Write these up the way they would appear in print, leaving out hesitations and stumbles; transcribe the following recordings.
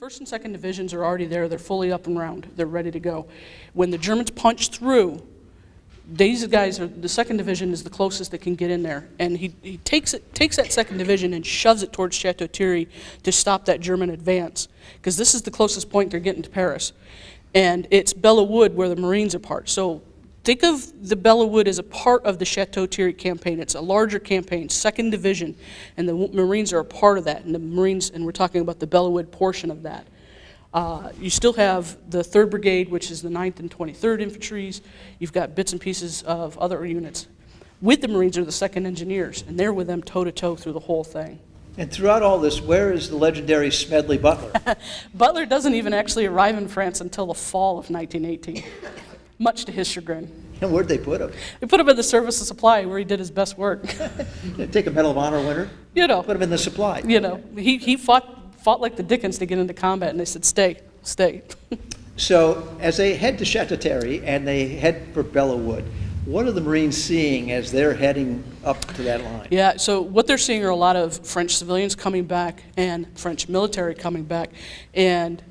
First and second divisions are already there. They're fully up and round. They're ready to go. When the Germans punch through, these guys are, the second division is the closest that can get in there. And he takes that second division and shoves it towards Chateau Thierry to stop that German advance. Because this is the closest point they're getting to Paris. And it's Belleau Wood where the Marines are part. So think of the Belleau Wood as a part of the Chateau Thierry campaign. It's a larger campaign, second division, and the Marines are a part of that. And the Marines, and we're talking about the Belleau Wood portion of that. You still have the 3rd Brigade, which is the 9th and 23rd Infantries. You've got bits and pieces of other units. With the Marines are the 2nd Engineers, and they're with them toe-to-toe through the whole thing. And throughout all this, where is the legendary Smedley Butler? Butler doesn't even actually arrive in France until the fall of 1918. Much to his chagrin. And where'd they put him? They put him in the Service of Supply where he did his best work. Take a Medal of Honor winner? You know. Put him in the supply. You know, he fought like the Dickens to get into combat, and they said, stay. So as they head to Chateau Thierry and they head for Belleau Wood, what are the Marines seeing as they're heading up to that line? Yeah, so what they're seeing are a lot of French civilians coming back and French military coming back. And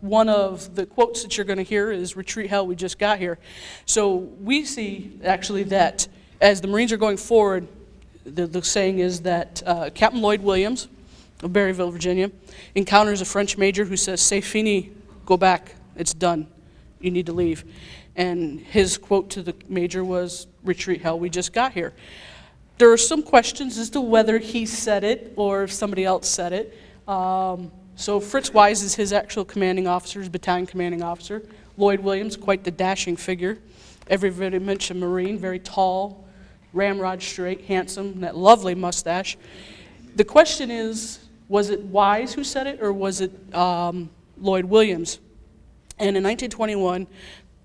one of the quotes that you're going to hear is, "Retreat hell, we just got here." So we see actually that as the Marines are going forward, the saying is that Captain Lloyd Williams of Berryville, Virginia, encounters a French major who says, "C'est fini, go back, it's done, you need to leave." And his quote to the major was, "Retreat hell, we just got here." There are some questions as to whether he said it or if somebody else said it. So Fritz Wise is his actual commanding officer, his battalion commanding officer. Lloyd Williams, quite the dashing figure. Everybody mentioned Marine, very tall, ramrod straight, handsome, that lovely mustache. The question is, was it Wise who said it or was it Lloyd Williams? And in 1921,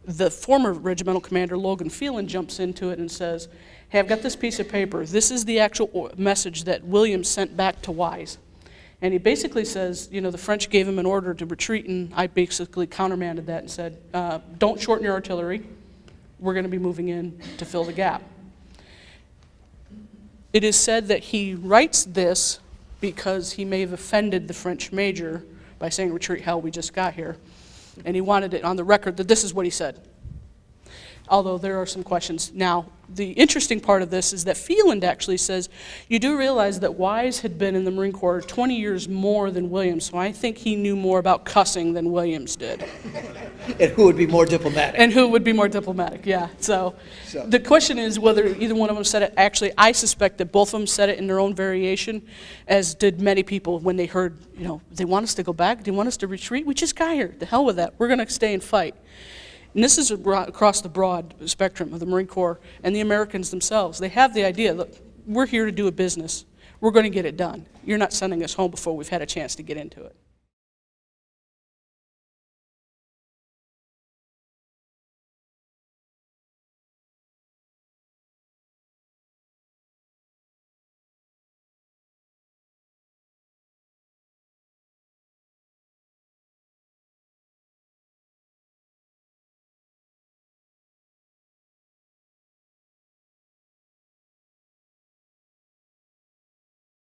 the former regimental commander, Logan Phelan, jumps into it and says, "Hey, I've got this piece of paper. This is the actual message that Williams sent back to Wise." And he basically says, you know, the French gave him an order to retreat, and I basically countermanded that and said, don't shorten your artillery. We're going to be moving in to fill the gap. It is said that he writes this because he may have offended the French major by saying, "Retreat hell, we just got here." And he wanted it on the record that this is what he said. Although there are some questions. Now, the interesting part of this is that Phelan actually says, you do realize that Wise had been in the Marine Corps 20 years more than Williams, so I think he knew more about cussing than Williams did. And who would be more diplomatic? And who would be more diplomatic, yeah. So the question is whether either one of them said it. Actually, I suspect that both of them said it in their own variation, as did many people when they heard, you know, they want us to go back, they want us to retreat, we just got here, the hell with that, we're going to stay and fight. And this is across the broad spectrum of the Marine Corps and the Americans themselves. They have the idea, look, we're here to do a business. We're going to get it done. You're not sending us home before we've had a chance to get into it.